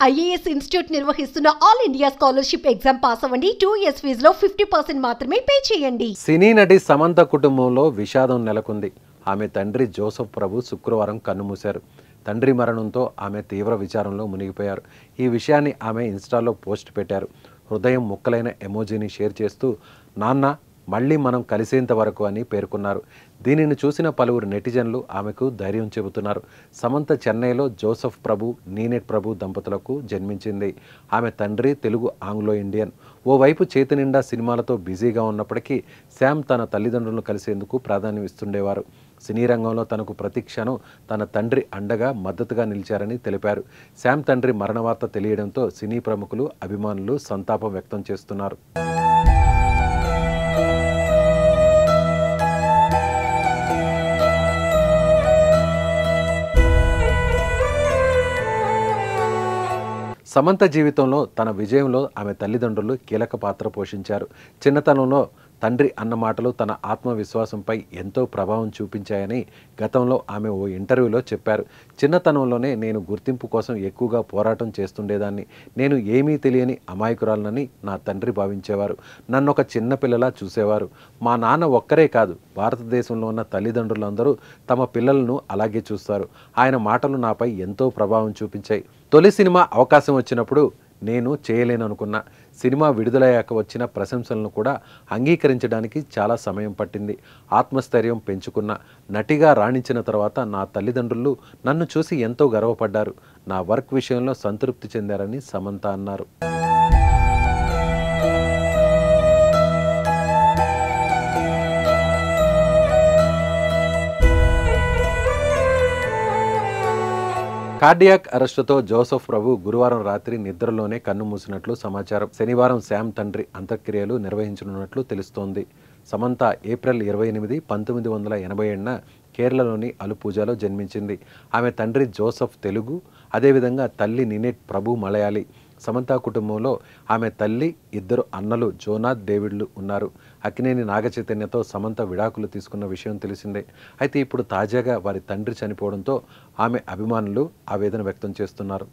IAS institute నిర్వహిస్తున్న all India scholarship exam pass అవ్వండి. 2 years ఫీజులో 50% మాత్రమే పే చేయండి. సినీ నటి సమంత కుటుంబంలో విషాదం నెలకొంది. ఆమె తండ్రి జోసెఫ్ ప్రభు శుక్రవారం కన్నుమూశారు. తండ్రి మరణంతో ఆమె తీవ్ర విచారంలో మునిగిపోయారు. ఈ విషయాన్ని ఆమె ఇన్స్టాలో పోస్ట్ పెట్టారు. హృదయం ముక్కలైన ఎమోజీని షేర్ చేస్తూ నాన్న మళ్ళీ మనం కలిసేంత వరకు అని పేర్కొన్నారు. దీనిని చూసిన పలువురు నెటిజన్లు ఆమెకు ధైర్యం చెబుతున్నారు. సమంత చెన్నైలో జోసెఫ్ ప్రభు, నీనెట్ ప్రభు దంపతులకు జన్మించింది. ఆమె తండ్రి తెలుగు ఆంగ్లో ఇండియన్. ఓవైపు చేతి నిండా సినిమాలతో బిజీగా ఉన్నప్పటికీ శామ్ తన తల్లిదండ్రులను కలిసేందుకు ప్రాధాన్యం ఇస్తుండేవారు. సినీ రంగంలో తనకు ప్రతి క్షణం తన తండ్రి అండగా మద్దతుగా నిలిచారని తెలిపారు. శామ్ తండ్రి మరణ వార్త తెలియడంతో సినీ ప్రముఖులు, అభిమానులు సంతాపం వ్యక్తం చేస్తున్నారు. సమంత జీవితంలో తన విజయంలో ఆమె తల్లిదండ్రులు కీలక పాత్ర పోషించారు. చిన్నతనంలో తండ్రి అన్న మాటలు తన ఆత్మవిశ్వాసంపై ఎంతో ప్రభావం చూపించాయని గతంలో ఆమె ఓ ఇంటర్వ్యూలో చెప్పారు. చిన్నతనంలోనే నేను గుర్తింపు కోసం ఎక్కువగా పోరాటం చేస్తుండేదాన్ని. నేను ఏమీ తెలియని అమాయకురాలనని నా తండ్రి భావించేవారు. నన్ను ఒక చిన్నపిల్లలా చూసేవారు. మా నాన్న ఒక్కరే కాదు, భారతదేశంలో ఉన్న తల్లిదండ్రులందరూ తమ పిల్లలను అలాగే చూస్తారు. ఆయన మాటలు నాపై ఎంతో ప్రభావం చూపించాయి. తొలి సినిమా అవకాశం వచ్చినప్పుడు నేను చేయలేననుకున్నా. సినిమా విడుదలయ్యాక వచ్చిన ప్రశంసలను కూడా అంగీకరించడానికి చాలా సమయం పట్టింది. ఆత్మస్థైర్యం పెంచుకున్న. నటిగా రాణించిన తర్వాత నా తల్లిదండ్రులు నన్ను చూసి ఎంతో గర్వపడ్డారు. నా వర్క్ విషయంలో సంతృప్తి చెందారని సమంత అన్నారు. కార్డియాక్ అరెస్టుతో జోసెఫ్ ప్రభు గురువారం రాత్రి నిద్రలోనే కన్నుమూసినట్లు సమాచారం. శనివారం శామ్ తండ్రి అంత్యక్రియలు నిర్వహించనున్నట్లు తెలుస్తోంది. సమంత ఏప్రిల్ 28, 1987న కేరళలోని అలుపూజాలో జన్మించింది. ఆమె తండ్రి జోసెఫ్ తెలుగు, అదేవిధంగా తల్లి నీనెట్ ప్రభు మలయాళీ. సమంత కుటుంబంలో ఆమె తల్లి, 2 అన్నలు జోనాథ్, డేవిడ్లు ఉన్నారు. అక్కినేని నాగచైతన్యతో సమంత విడాకులు తీసుకున్న విషయం తెలిసిందే. అయితే ఇప్పుడు తాజాగా వారి తండ్రి చనిపోవడంతో ఆమె అభిమానులు ఆవేదన వ్యక్తం చేస్తున్నారు.